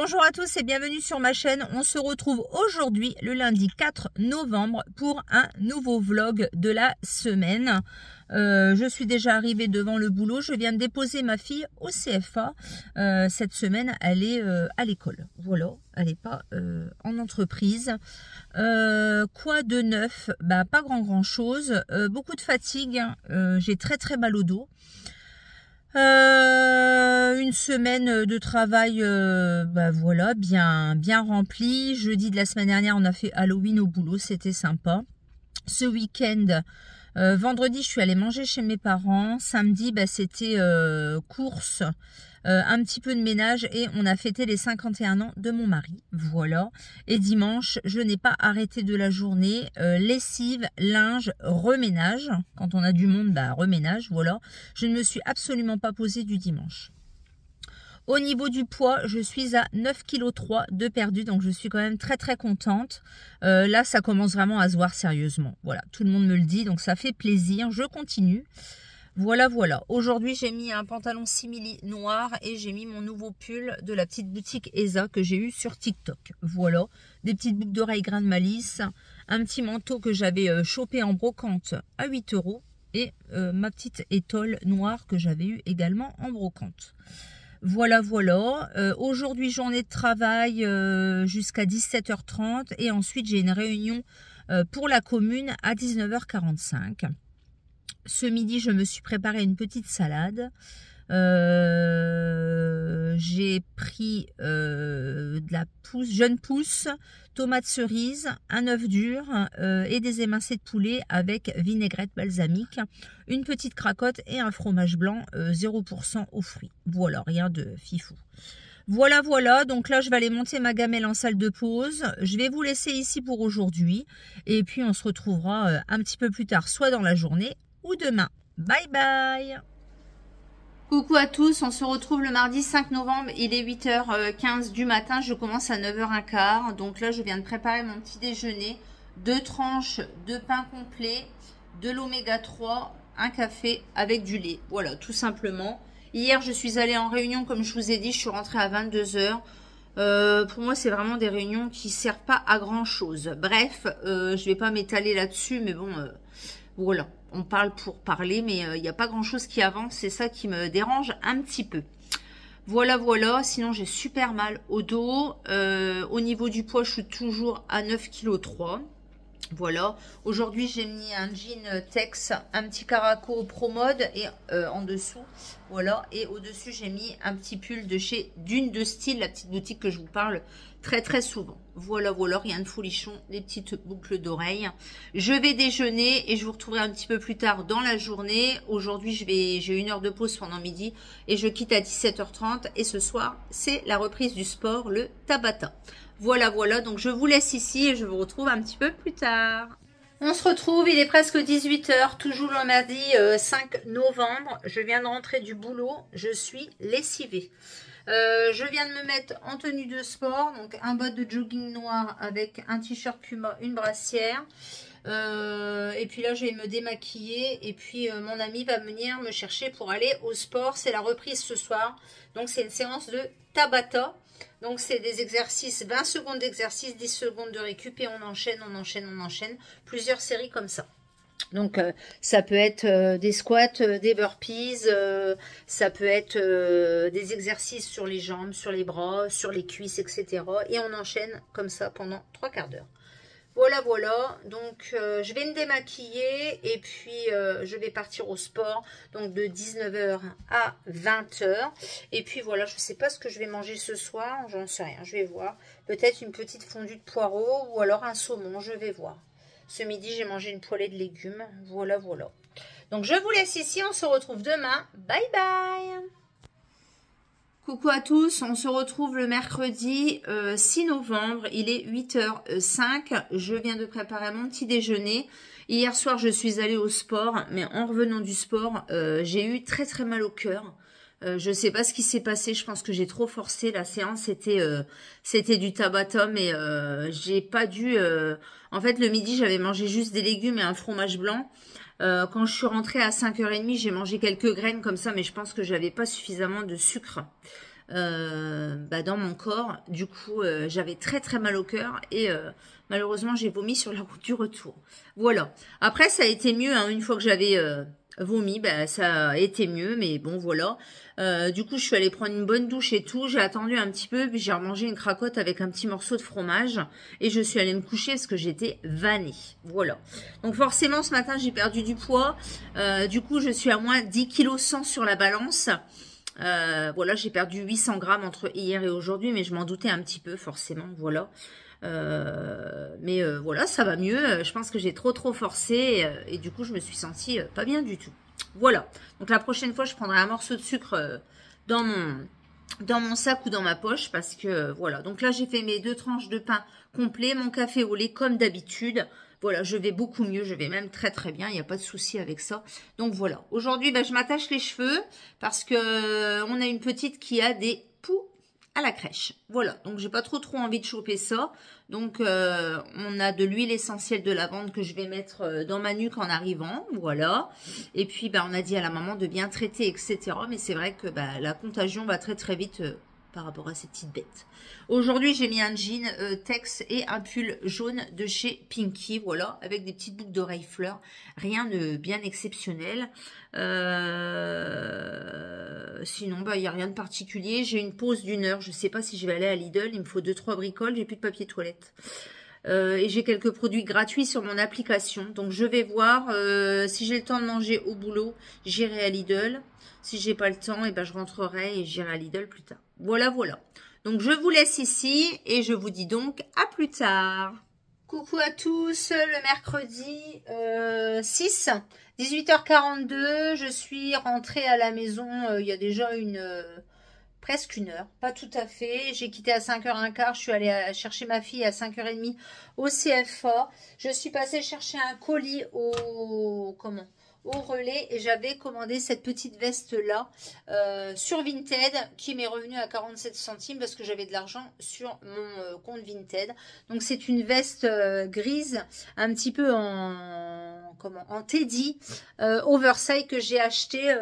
Bonjour à tous et bienvenue sur ma chaîne. On se retrouve aujourd'hui le lundi 4 novembre pour un nouveau vlog de la semaine. Je suis déjà arrivée devant le boulot. Je viens de déposer ma fille au CFA. Cette semaine, elle est à l'école. Voilà, elle n'est pas en entreprise. Quoi de neuf? Bah, pas grand chose. Beaucoup de fatigue. J'ai très mal au dos. Une semaine de travail bah voilà, bien remplie. Jeudi de la semaine dernière, on a fait Halloween au boulot, c'était sympa. Ce week-end, vendredi, je suis allée manger chez mes parents. Samedi, bah, c'était course, un petit peu de ménage et on a fêté les 51 ans de mon mari. Voilà. Et dimanche, je n'ai pas arrêté de la journée. Lessive, linge, reménage. Quand on a du monde, bah reménage, voilà. Je ne me suis absolument pas posée du dimanche. Au niveau du poids, je suis à 9,3 kg de perdu, donc je suis quand même très contente. Là, ça commence vraiment à se voir sérieusement. Voilà, tout le monde me le dit, donc ça fait plaisir. Je continue. Voilà. Aujourd'hui, j'ai mis un pantalon simili noir et j'ai mis mon nouveau pull de la petite boutique ESA que j'ai eu sur TikTok. Voilà, des petites boucles d'oreilles grain de malice, un petit manteau que j'avais chopé en brocante à 8 € et ma petite étole noire que j'avais eu également en brocante. Voilà. Aujourd'hui, journée de travail jusqu'à 17h30 et ensuite j'ai une réunion pour la commune à 19h45. Ce midi, je me suis préparé une petite salade. J'ai pris de la jeune pousse, tomates cerises, un œuf dur et des émincés de poulet avec vinaigrette balsamique, une petite cracotte et un fromage blanc 0% aux fruits. Voilà, rien de fifou. Voilà, donc là je vais aller monter ma gamelle en salle de pause. Je vais vous laisser ici pour aujourd'hui et puis on se retrouvera un petit peu plus tard, soit dans la journée ou demain. Bye bye. Coucou à tous, on se retrouve le mardi 5 novembre, il est 8h15 du matin, je commence à 9h15, donc là je viens de préparer mon petit déjeuner, 2 tranches de pain complet, de l'oméga 3, un café avec du lait, voilà tout simplement. Hier je suis allée en réunion comme je vous ai dit, je suis rentrée à 22h, pour moi c'est vraiment des réunions qui servent pas à grand chose, bref, je vais pas m'étaler là-dessus mais bon, voilà. On parle pour parler, mais il n'y a pas grand-chose qui avance. C'est ça qui me dérange un petit peu. Voilà. Sinon, j'ai super mal au dos. Au niveau du poids, je suis toujours à 9,3 kg. Voilà. Aujourd'hui, j'ai mis un jean Tex, un petit caraco Pro Mode et en dessous. Voilà. Et au-dessus, j'ai mis un petit pull de chez Dune de Style, la petite boutique que je vous parle très souvent. Voilà, rien de folichon, des petites boucles d'oreilles. Je vais déjeuner et je vous retrouverai un petit peu plus tard dans la journée. Aujourd'hui, j'ai une heure de pause pendant midi et je quitte à 17h30. Et ce soir, c'est la reprise du sport, le Tabata. Voilà, donc je vous laisse ici et je vous retrouve un petit peu plus tard. On se retrouve, il est presque 18h, toujours le mardi 5 novembre. Je viens de rentrer du boulot, je suis lessivée. Je viens de me mettre en tenue de sport, donc un bas de jogging noir avec un t-shirt Puma, une brassière. Et puis là, je vais me démaquiller et puis mon ami va venir me chercher pour aller au sport. C'est la reprise ce soir, donc c'est une séance de Tabata. Donc c'est des exercices, 20 secondes d'exercice, 10 secondes de récup et on enchaîne. Plusieurs séries comme ça. Donc ça peut être des squats, des burpees, ça peut être des exercices sur les jambes, sur les bras, sur les cuisses, etc. Et on enchaîne comme ça pendant 3/4 d'heure. Voilà. Donc je vais me démaquiller et puis je vais partir au sport. Donc de 19h à 20h. Et puis voilà, je ne sais pas ce que je vais manger ce soir. J'en sais rien, je vais voir. Peut-être une petite fondue de poireaux ou alors un saumon, je vais voir. Ce midi, j'ai mangé une poêlée de légumes. Voilà. Donc, je vous laisse ici. On se retrouve demain. Bye bye. Coucou à tous. On se retrouve le mercredi 6 novembre. Il est 8h05. Je viens de préparer mon petit déjeuner. Hier soir, je suis allée au sport. Mais en revenant du sport, j'ai eu très mal au cœur. Je sais pas ce qui s'est passé, je pense que j'ai trop forcé. La séance c'était du Tabata, mais j'ai pas dû. En fait, le midi j'avais mangé juste des légumes et un fromage blanc. Quand je suis rentrée à 5h30, j'ai mangé quelques graines comme ça, mais je pense que j'avais pas suffisamment de sucre. dans mon corps. Du coup, j'avais très très mal au cœur et malheureusement, j'ai vomi sur la route du retour. Voilà. Après, ça a été mieux, hein, une fois que j'avais vomi, ça a été mieux, mais bon, voilà. Du coup, je suis allée prendre une bonne douche et tout. J'ai attendu un petit peu, puis j'ai remangé une cracotte avec un petit morceau de fromage. Et je suis allée me coucher parce que j'étais vannée. Voilà. Donc forcément, ce matin, j'ai perdu du poids. Du coup, je suis à moins 10 kg 100 sur la balance. Voilà, j'ai perdu 800 grammes entre hier et aujourd'hui, mais je m'en doutais un petit peu, forcément. Voilà. Mais voilà, ça va mieux. Je pense que j'ai trop forcé et du coup, je me suis sentie pas bien du tout. Voilà. Donc la prochaine fois, je prendrai un morceau de sucre dans mon sac ou dans ma poche parce que voilà. Donc là, j'ai fait mes 2 tranches de pain complet, mon café au lait comme d'habitude. Voilà, je vais beaucoup mieux, je vais même très bien, il n'y a pas de souci avec ça. Donc voilà, aujourd'hui, je m'attache les cheveux parce que on a une petite qui a des poux à la crèche. Voilà, donc j'ai pas trop envie de choper ça. Donc on a de l'huile essentielle de lavande que je vais mettre dans ma nuque en arrivant, voilà. Et puis on a dit à la maman de bien traiter, etc. Mais c'est vrai que la contagion va très vite par rapport à ces petites bêtes. Aujourd'hui, j'ai mis un jean Tex et un pull jaune de chez Pinky, voilà, avec des petites boucles d'oreilles fleurs. Rien de bien exceptionnel. Sinon, il n'y a rien de particulier. J'ai une pause d'1 heure. Je ne sais pas si je vais aller à Lidl. Il me faut 2-3 bricoles. J'ai plus de papier toilette. Et j'ai quelques produits gratuits sur mon application. Donc, je vais voir. Si j'ai le temps de manger au boulot, j'irai à Lidl. Si j'ai pas le temps, je rentrerai et j'irai à Lidl plus tard. Voilà. Donc, je vous laisse ici et je vous dis donc à plus tard. Coucou à tous, le mercredi 6, 18h42, je suis rentrée à la maison il y a déjà presque 1 heure, pas tout à fait. J'ai quitté à 5h15, je suis allée chercher ma fille à 5h30 au CFA. Je suis passée chercher un colis au relais et j'avais commandé cette petite veste là sur Vinted qui m'est revenue à 47 centimes parce que j'avais de l'argent sur mon compte Vinted. Donc c'est une veste grise un petit peu en teddy oversize que j'ai acheté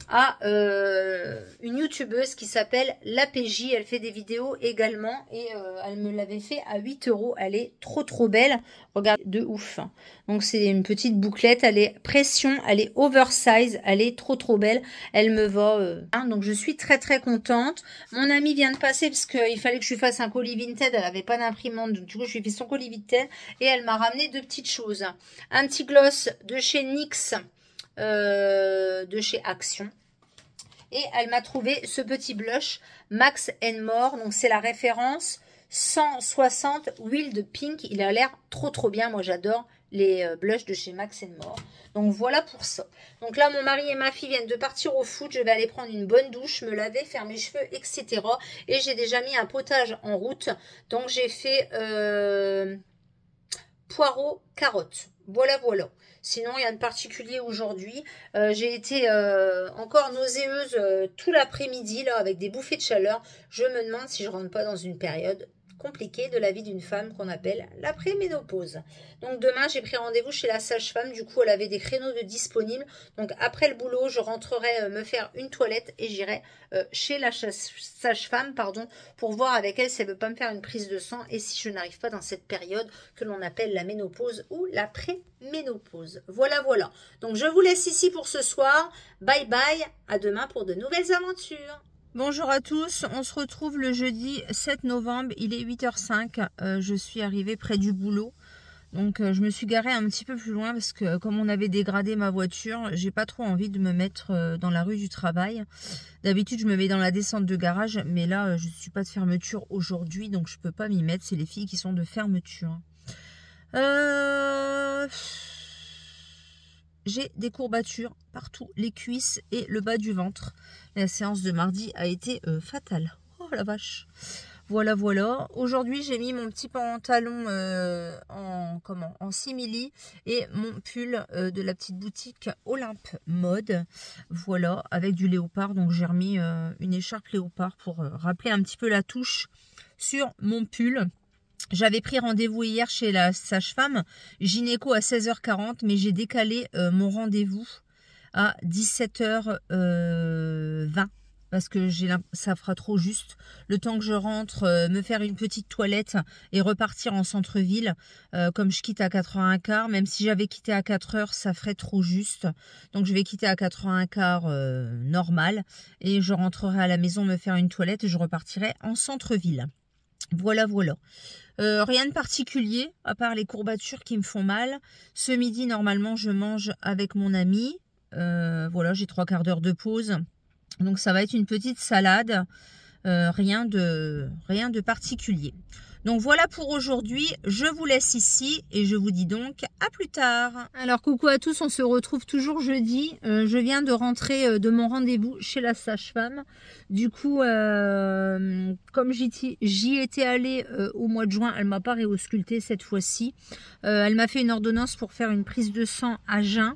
à une youtubeuse qui s'appelle l'APJ. Elle fait des vidéos également et elle me l'avait fait à 8 €. Elle est trop belle. Regarde, de ouf. Donc c'est une petite bouclette. Elle est pression, elle est oversize, elle est trop belle. Elle me va. Donc je suis très contente. Mon amie vient de passer parce qu'il fallait que je lui fasse un colis Vinted. Elle avait pas d'imprimante. Donc du coup je lui ai fait son colis Vinted et elle m'a ramené 2 petites choses. Un petit gloss de chez NYX. De chez Action et elle m'a trouvé ce petit blush Max & More, donc c'est la référence 160 Wild Pink. Il a l'air trop bien, moi j'adore les blushs de chez Max & More. Donc voilà pour ça. Donc là mon mari et ma fille viennent de partir au foot, je vais aller prendre une bonne douche, me laver, faire mes cheveux, etc. Et j'ai déjà mis un potage en route, donc j'ai fait poireaux, carottes. Voilà. Sinon, rien de particulier aujourd'hui. J'ai été encore nauséeuse tout l'après-midi là avec des bouffées de chaleur. Je me demande si je rentre pas dans une période compliquée de la vie d'une femme qu'on appelle l'après-ménopause. Donc demain, j'ai pris rendez-vous chez la sage-femme. Du coup, elle avait des créneaux de disponibles. Donc après le boulot, je rentrerai me faire une toilette et j'irai chez la sage-femme, pour voir avec elle si elle veut pas me faire une prise de sang et si je n'arrive pas dans cette période que l'on appelle la ménopause ou l'après-ménopause. Voilà. Donc je vous laisse ici pour ce soir. Bye bye, à demain pour de nouvelles aventures. Bonjour à tous, on se retrouve le jeudi 7 novembre, il est 8h05, je suis arrivée près du boulot. Donc je me suis garée un petit peu plus loin parce que comme on avait dégradé ma voiture, j'ai pas trop envie de me mettre dans la rue du travail. D'habitude je me mets dans la descente de garage, mais là je suis pas de fermeture aujourd'hui, donc je peux pas m'y mettre, c'est les filles qui sont de fermeture. J'ai des courbatures partout, les cuisses et le bas du ventre. La séance de mardi a été fatale. Oh la vache. Voilà. Aujourd'hui, j'ai mis mon petit pantalon en simili et mon pull de la petite boutique Olympe Mode. Voilà, avec du léopard. Donc j'ai remis une écharpe léopard pour rappeler un petit peu la touche sur mon pull. J'avais pris rendez-vous hier chez la sage-femme, gynéco à 16h40, mais j'ai décalé mon rendez-vous à 17h20. parce que ça fera trop juste. Le temps que je rentre, me faire une petite toilette et repartir en centre-ville, comme je quitte à 4h15, même si j'avais quitté à 4h, ça ferait trop juste. Donc je vais quitter à 4h15 normal et je rentrerai à la maison me faire une toilette et je repartirai en centre-ville. Voilà, voilà. Rien de particulier, à part les courbatures qui me font mal. Ce midi, normalement, je mange avec mon ami. Voilà, j'ai 3/4 d'heure de pause. Donc, ça va être une petite salade. Rien de particulier. Donc voilà pour aujourd'hui, je vous laisse ici et je vous dis donc à plus tard. Alors coucou à tous, on se retrouve toujours jeudi. Je viens de rentrer de mon rendez-vous chez la sage-femme. Du coup, comme j'y étais allée au mois de juin, elle m'a pas réausculté cette fois-ci. Elle m'a fait une ordonnance pour faire une prise de sang à jeun.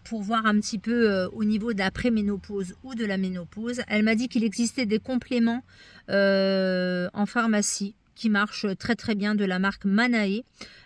Pour voir un petit peu au niveau de la préménopause ou de la ménopause. Elle m'a dit qu'il existait des compléments en pharmacie qui marchent très très bien de la marque Manae,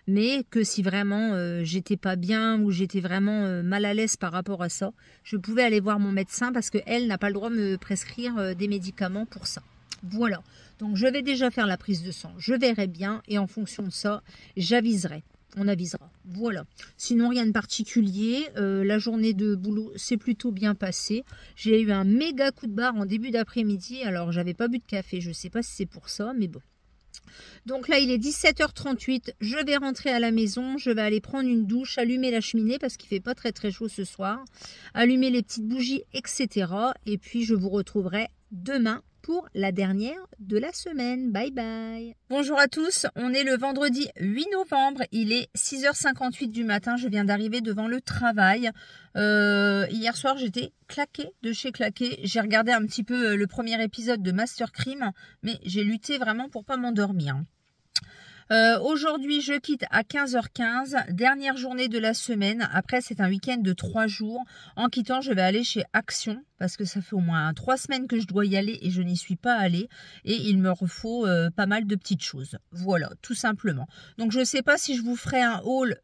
mais que si vraiment j'étais pas bien ou j'étais vraiment mal à l'aise par rapport à ça, je pouvais aller voir mon médecin parce qu'elle n'a pas le droit de me prescrire des médicaments pour ça. Voilà, donc je vais déjà faire la prise de sang, je verrai bien et en fonction de ça, j'aviserai. On avisera. Voilà. Sinon, rien de particulier. La journée de boulot s'est plutôt bien passée. J'ai eu un méga coup de barre en début d'après-midi. Alors, j'avais pas bu de café. Je sais pas si c'est pour ça, mais bon. Donc là, il est 17h38. Je vais rentrer à la maison. Je vais aller prendre une douche, allumer la cheminée parce qu'il fait pas très très chaud ce soir. Allumer les petites bougies, etc. Et puis, je vous retrouverai demain pour la dernière de la semaine. Bye bye. Bonjour à tous, on est le vendredi 8 novembre, il est 6h58 du matin, je viens d'arriver devant le travail. Hier soir j'étais claquée de chez claquée, j'ai regardé un petit peu le premier épisode de Master Crime, mais j'ai lutté vraiment pour pas m'endormir. Aujourd'hui, je quitte à 15h15, dernière journée de la semaine. Après, c'est un week-end de 3 jours. En quittant, je vais aller chez Action parce que ça fait au moins 3 semaines que je dois y aller et je n'y suis pas allée. Et il me faut pas mal de petites choses. Voilà, tout simplement. Donc, je ne sais pas si je vous ferai un haul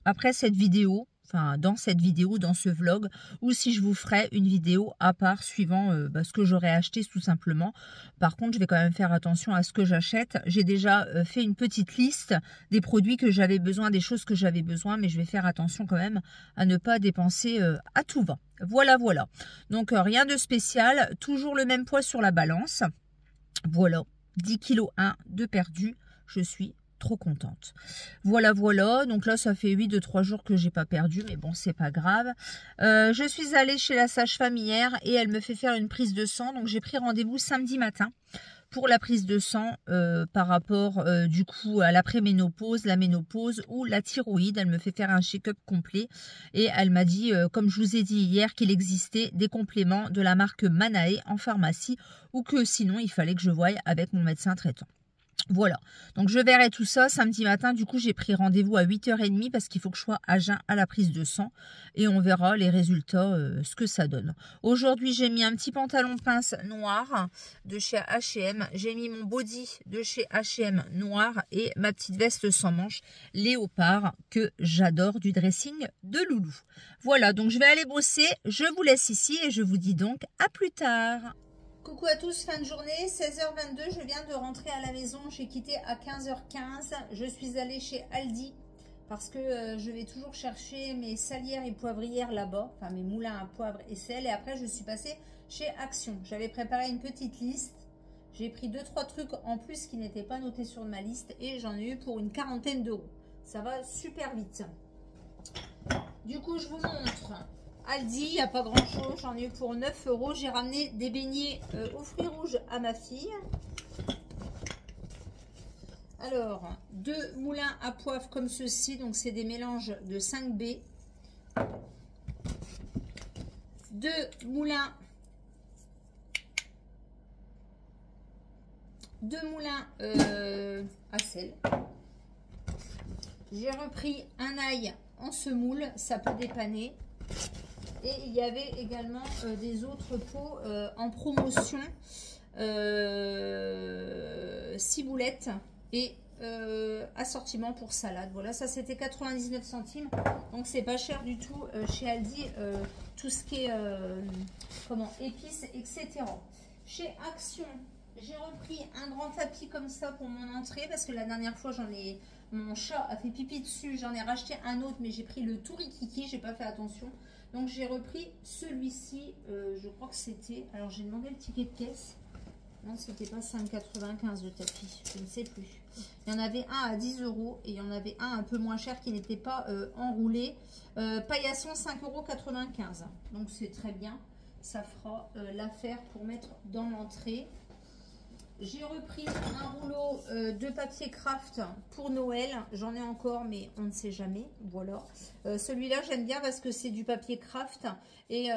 après cette vidéo. Enfin, dans cette vidéo, dans ce vlog, ou si je vous ferai une vidéo à part suivant ce que j'aurais acheté tout simplement. Par contre, je vais quand même faire attention à ce que j'achète. J'ai déjà fait une petite liste des produits que j'avais besoin, des choses que j'avais besoin, mais je vais faire attention quand même à ne pas dépenser à tout va. Voilà, voilà. Donc, rien de spécial, toujours le même poids sur la balance. Voilà, 10,1 kg de perdu, je suis trop contente. Voilà, voilà. Donc là, ça fait 8 de 3 jours que j'ai pas perdu, mais bon, c'est pas grave. Je suis allée chez la sage-femme hier et elle me fait faire une prise de sang. Donc j'ai pris rendez-vous samedi matin pour la prise de sang par rapport du coup à l'après-ménopause, la ménopause ou la thyroïde. Elle me fait faire un check-up complet et elle m'a dit, comme je vous ai dit hier, qu'il existait des compléments de la marque Manae en pharmacie ou que sinon il fallait que je voie avec mon médecin traitant. Voilà, donc je verrai tout ça samedi matin. Du coup, j'ai pris rendez-vous à 8h30 parce qu'il faut que je sois à jeun à la prise de sang et on verra les résultats, ce que ça donne. Aujourd'hui, j'ai mis un petit pantalon pince noir de chez H&M. J'ai mis mon body de chez H&M noir et ma petite veste sans manches léopard que j'adore, du dressing de loulou. Voilà, donc je vais aller bosser. Je vous laisse ici et je vous dis donc à plus tard. Coucou à tous, fin de journée, 16h22, je viens de rentrer à la maison, j'ai quitté à 15h15, je suis allée chez Aldi parce que je vais toujours chercher mes salières et poivrières là-bas, enfin mes moulins à poivre et sel, et après je suis passée chez Action. J'avais préparé une petite liste, j'ai pris 2-3 trucs en plus qui n'étaient pas notés sur ma liste et j'en ai eu pour une quarantaine d'euros. Ça va super vite. Du coup, je vous montre. Aldi, il n'y a pas grand chose, j'en ai eu pour 9 euros. J'ai ramené des beignets aux fruits rouges à ma fille. Alors, 2 moulins à poivre comme ceci, donc c'est des mélanges de 5B. 2 moulins à sel. J'ai repris un ail en semoule, ça peut dépanner. Et il y avait également des autres pots en promotion, ciboulettes et assortiment pour salade. Voilà, ça c'était 99 centimes. Donc c'est pas cher du tout chez Aldi. Tout ce qui est épices, etc. Chez Action, j'ai repris un grand tapis comme ça pour mon entrée. Parce que la dernière fois, mon chat a fait pipi dessus. J'en ai racheté un autre, mais j'ai pris le tout rikiki. J'ai pas fait attention. Donc j'ai repris celui-ci. Je crois que c'était... Alors j'ai demandé le ticket de caisse. Non, c'était pas 5,95 le tapis, je ne sais plus. Il y en avait un à 10 € et il y en avait un peu moins cher qui n'était pas enroulé. Paillasson 5,95 €. Donc c'est très bien, ça fera l'affaire pour mettre dans l'entrée. J'ai repris un rouleau de papier craft pour Noël. J'en ai encore, mais on ne sait jamais. Voilà. Celui-là, j'aime bien parce que c'est du papier craft et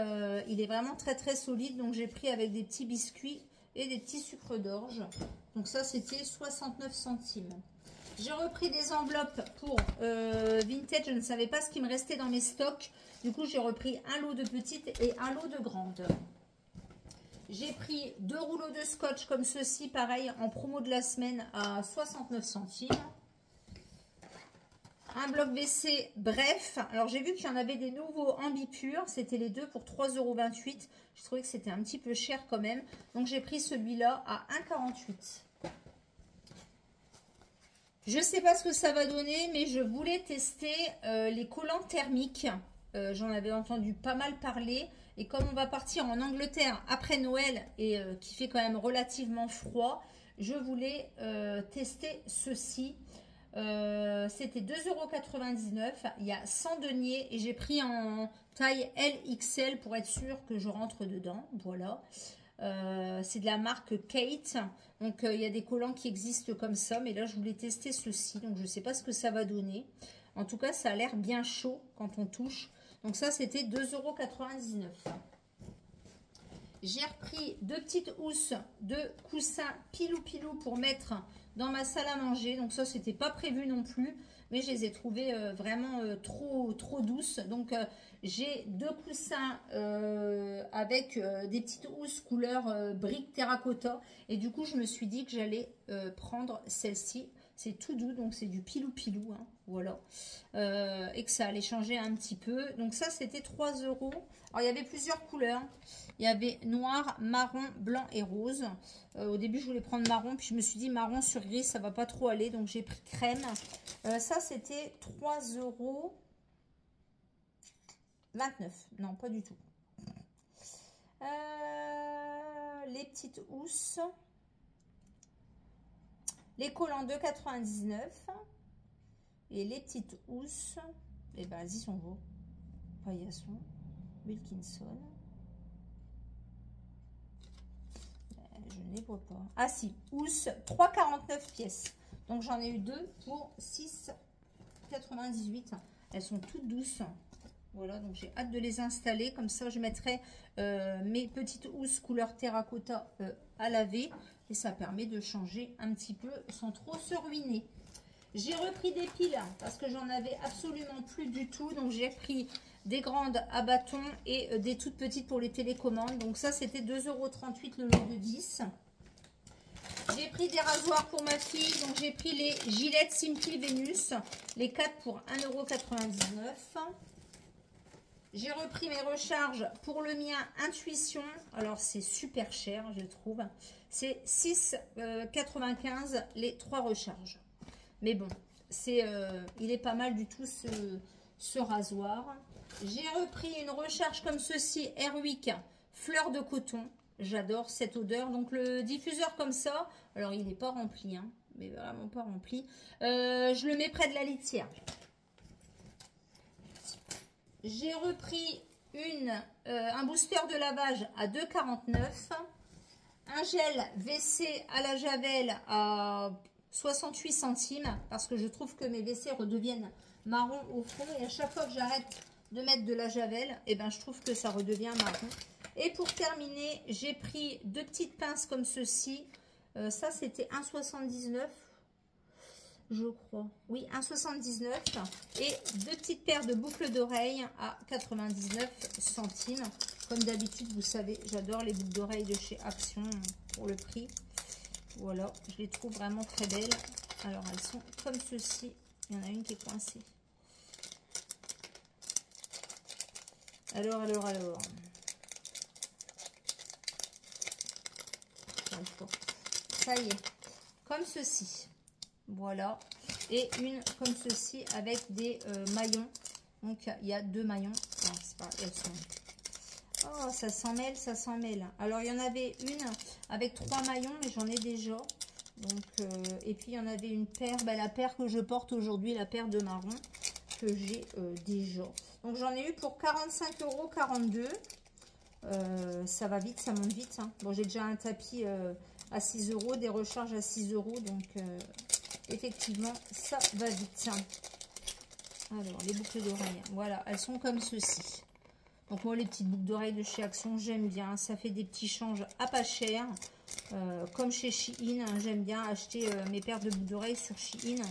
il est vraiment très très solide. Donc j'ai pris avec des petits biscuits et des petits sucres d'orge. Donc ça, c'était 69 centimes. J'ai repris des enveloppes pour Vintage. Je ne savais pas ce qui me restait dans mes stocks. Du coup, j'ai repris un lot de petites et un lot de grandes. J'ai pris 2 rouleaux de scotch comme ceci, pareil, en promo de la semaine à 69 centimes. Un bloc WC, bref. Alors, j'ai vu qu'il y en avait des nouveaux en bipure. C'était les deux pour 3,28 €. Je trouvais que c'était un petit peu cher quand même. Donc, j'ai pris celui-là à 1,48 €. Je ne sais pas ce que ça va donner, mais je voulais tester les collants thermiques. J'en avais entendu pas mal parler. Et comme on va partir en Angleterre après Noël et qui fait quand même relativement froid, je voulais tester ceci. C'était 2,99 €. Il y a 100 deniers et j'ai pris en taille LXL pour être sûr que je rentre dedans. Voilà. C'est de la marque Kate. Donc il y a des collants qui existent comme ça, mais là je voulais tester ceci. Donc je ne sais pas ce que ça va donner. En tout cas, ça a l'air bien chaud quand on touche. Donc ça, c'était 2,99 €. J'ai repris 2 petites housses de coussins pilou-pilou pour mettre dans ma salle à manger. Donc ça, c'était pas prévu non plus. Mais je les ai trouvées vraiment trop douces. Donc j'ai 2 coussins avec des petites housses couleur brique terracotta. Et du coup, je me suis dit que j'allais prendre celle-ci. C'est tout doux, donc c'est du pilou-pilou, hein, voilà. Et que ça allait changer un petit peu. Donc ça, c'était 3 €. Alors, il y avait plusieurs couleurs. Il y avait noir, marron, blanc et rose. Au début, je voulais prendre marron, puis je me suis dit marron sur gris, ça va pas trop aller. Donc, j'ai pris crème. Ça, c'était 3,29 €. Non, pas du tout. Les petites housses. Les collants 2,99 € et les petites housses, et ben elles y sont beaux. Paillasson, Wilkinson. Je ne les vois pas. Ah si, housse 3,49 pièces. Donc j'en ai eu 2 pour 6,98 €. Elles sont toutes douces. Voilà, donc j'ai hâte de les installer. Comme ça, je mettrai mes petites housses couleur terracotta à laver. Et ça permet de changer un petit peu sans trop se ruiner. J'ai repris des piles parce que j'en avais absolument plus du tout. Donc j'ai pris des grandes à bâton et des toutes petites pour les télécommandes. Donc ça, c'était 2,38 € le lot de 10. J'ai pris des rasoirs pour ma fille. Donc j'ai pris les Gillette Simply Venus. Les 4 pour 1,99 €. J'ai repris mes recharges pour le mien Intuition. Alors, c'est super cher, je trouve. C'est 6,95 € les 3 recharges. Mais bon, il est pas mal du tout ce rasoir. J'ai repris une recharge comme ceci, Airwick fleur de coton. J'adore cette odeur. Donc, le diffuseur comme ça, alors il n'est pas rempli, hein, mais vraiment pas rempli. Je le mets près de la litière. J'ai repris un booster de lavage à 2,49 €. Un gel WC à la javel à 68 centimes. Parce que je trouve que mes WC redeviennent marron au fond. Et à chaque fois que j'arrête de mettre de la javel, eh ben, je trouve que ça redevient marron. Et pour terminer, j'ai pris 2 petites pinces comme ceci. Ça, c'était 1,79 €. Je crois. Oui, 1,79 €. Et 2 petites paires de boucles d'oreilles à 99 centimes. Comme d'habitude, vous savez, j'adore les boucles d'oreilles de chez Action pour le prix. Voilà, je les trouve vraiment très belles. Alors, elles sont comme ceci. Il y en a une qui est coincée. Alors. Ça y est. Comme ceci. Voilà. Et une comme ceci avec des maillons. Donc, il y a 2 maillons. Non, c'est pas, elles sont... Oh, ça s'en mêle, ça s'en mêle. Alors, il y en avait une avec 3 maillons, mais j'en ai déjà. Donc, et puis, il y en avait une paire. Ben, la paire que je porte aujourd'hui, la paire de marron, que j'ai déjà. Donc, j'en ai eu pour 45,42 €. Ça va vite, ça monte vite. Hein. Bon, j'ai déjà un tapis à 6 €, des recharges à 6 €. Donc, effectivement, ça va vite. Alors, les boucles d'oreilles. Voilà, elles sont comme ceci. Donc, moi, les petites boucles d'oreilles de chez Action, j'aime bien. Ça fait des petits changes à pas cher. Comme chez Shein, hein, j'aime bien acheter mes paires de boucles d'oreilles sur Shein.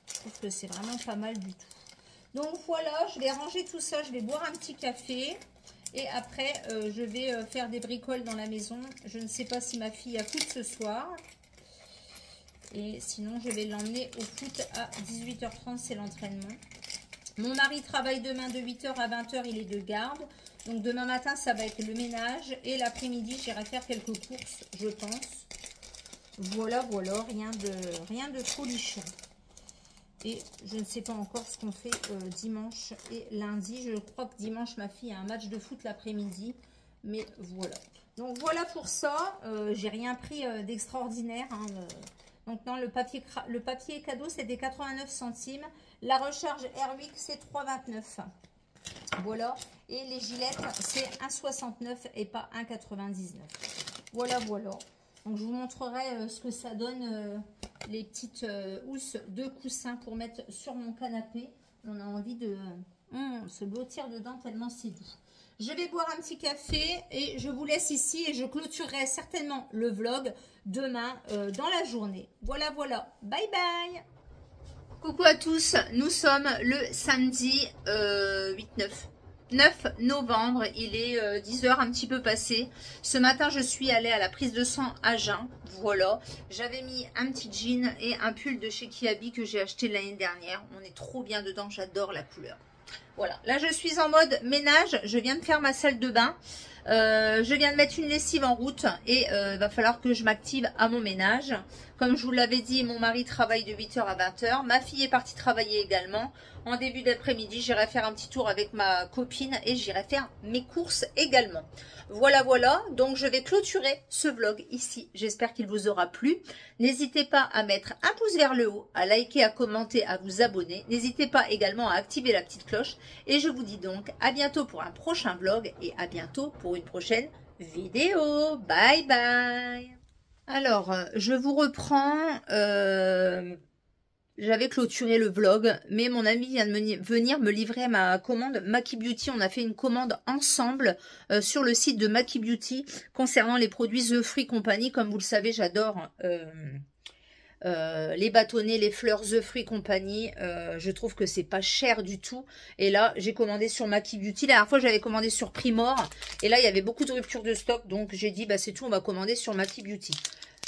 Je trouve que c'est vraiment pas mal du tout. Donc, voilà, je vais ranger tout ça. Je vais boire un petit café. Et après, je vais faire des bricoles dans la maison. Je ne sais pas si ma fille a foot ce soir. Et sinon, je vais l'emmener au foot à 18h30, c'est l'entraînement. Mon mari travaille demain de 8h à 20h, il est de garde. Donc demain matin, ça va être le ménage. Et l'après-midi, j'irai faire quelques courses, je pense. Voilà, rien de folichon. Et je ne sais pas encore ce qu'on fait dimanche et lundi. Je crois que dimanche, ma fille a un match de foot l'après-midi. Mais voilà. Donc voilà pour ça. J'ai rien pris d'extraordinaire. Hein. Donc non, le papier cadeau, c'était 89 centimes. La recharge Airwick, c'est 3,29. Voilà. Et les gilettes, c'est 1,69 et pas 1,99. Voilà. Donc, je vous montrerai ce que ça donne, les petites housses de coussins pour mettre sur mon canapé. On a envie de se blottir dedans tellement c'est doux. Je vais boire un petit café et je vous laisse ici et je clôturerai certainement le vlog demain dans la journée. Voilà. Bye bye. Coucou à tous, nous sommes le samedi 9 novembre, il est 10 h un petit peu passé. Ce matin, je suis allée à la prise de sang à Jeun. Voilà, j'avais mis un petit jean et un pull de chez Kiabi que j'ai acheté l'année dernière. On est trop bien dedans, j'adore la couleur. Voilà, là je suis en mode ménage, je viens de faire ma salle de bain. Je viens de mettre une lessive en route et va falloir que je m'active à mon ménage. Comme je vous l'avais dit, mon mari travaille de 8h à 20h. Ma fille est partie travailler également. En début d'après-midi, j'irai faire un petit tour avec ma copine et j'irai faire mes courses également. Voilà. Donc, je vais clôturer ce vlog ici. J'espère qu'il vous aura plu. N'hésitez pas à mettre un pouce vers le haut, à liker, à commenter, à vous abonner. N'hésitez pas également à activer la petite cloche. Et je vous dis donc à bientôt pour un prochain vlog et à bientôt pour une prochaine vidéo. Bye bye. Alors, je vous reprends. J'avais clôturé le vlog, mais mon ami vient de venir me livrer ma commande Maki Beauty. On a fait une commande ensemble sur le site de Maki Beauty concernant les produits The Free Company. Comme vous le savez, j'adore les bâtonnets, les fleurs The Free Company. Je trouve que c'est pas cher du tout. Et là, j'ai commandé sur Maki Beauty. La dernière fois, j'avais commandé sur Primor. Et là, il y avait beaucoup de rupture de stock. Donc, j'ai dit, bah c'est tout, on va commander sur Maki Beauty.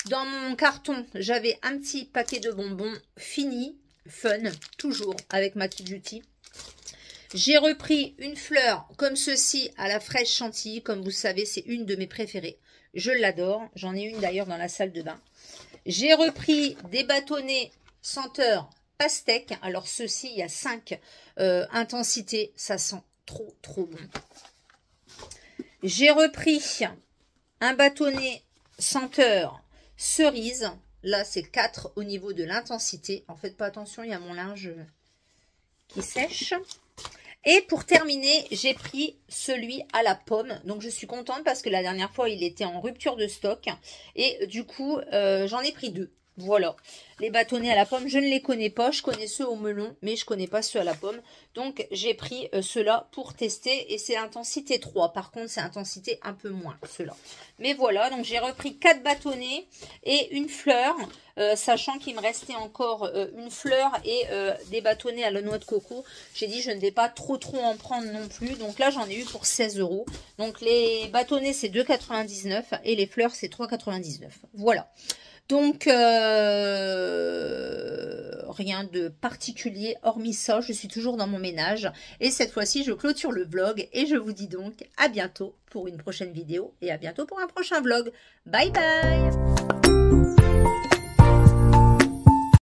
Dans mon carton, j'avais un petit paquet de bonbons fini, fun, toujours avec Maki Beauty. J'ai repris une fleur comme ceci à la fraise chantilly. Comme vous savez, c'est une de mes préférées. Je l'adore. J'en ai une d'ailleurs dans la salle de bain. J'ai repris des bâtonnets senteurs pastèque. Alors ceci, il y a 5 intensités. Ça sent trop bon. J'ai repris un bâtonnet senteur cerise. Là, c'est 4 au niveau de l'intensité. En fait, pas attention, il y a mon linge qui sèche. Et pour terminer, j'ai pris celui à la pomme. Donc, je suis contente parce que la dernière fois, il était en rupture de stock. Et du coup, j'en ai pris 2. Voilà. Les bâtonnets à la pomme, je ne les connais pas. Je connais ceux au melon, mais je ne connais pas ceux à la pomme. Donc, j'ai pris ceux-là pour tester. Et c'est intensité 3. Par contre, c'est intensité un peu moins, ceux-là. Mais voilà, donc j'ai repris 4 bâtonnets et une fleur. Sachant qu'il me restait encore une fleur et des bâtonnets à la noix de coco. J'ai dit, je ne vais pas trop en prendre non plus. Donc là, j'en ai eu pour 16 €. Donc, les bâtonnets, c'est 2,99 € et les fleurs, c'est 3,99 €. Voilà. Donc, rien de particulier hormis ça. Je suis toujours dans mon ménage. Et cette fois-ci, je clôture le vlog. Et je vous dis donc à bientôt pour une prochaine vidéo. Et à bientôt pour un prochain vlog. Bye bye!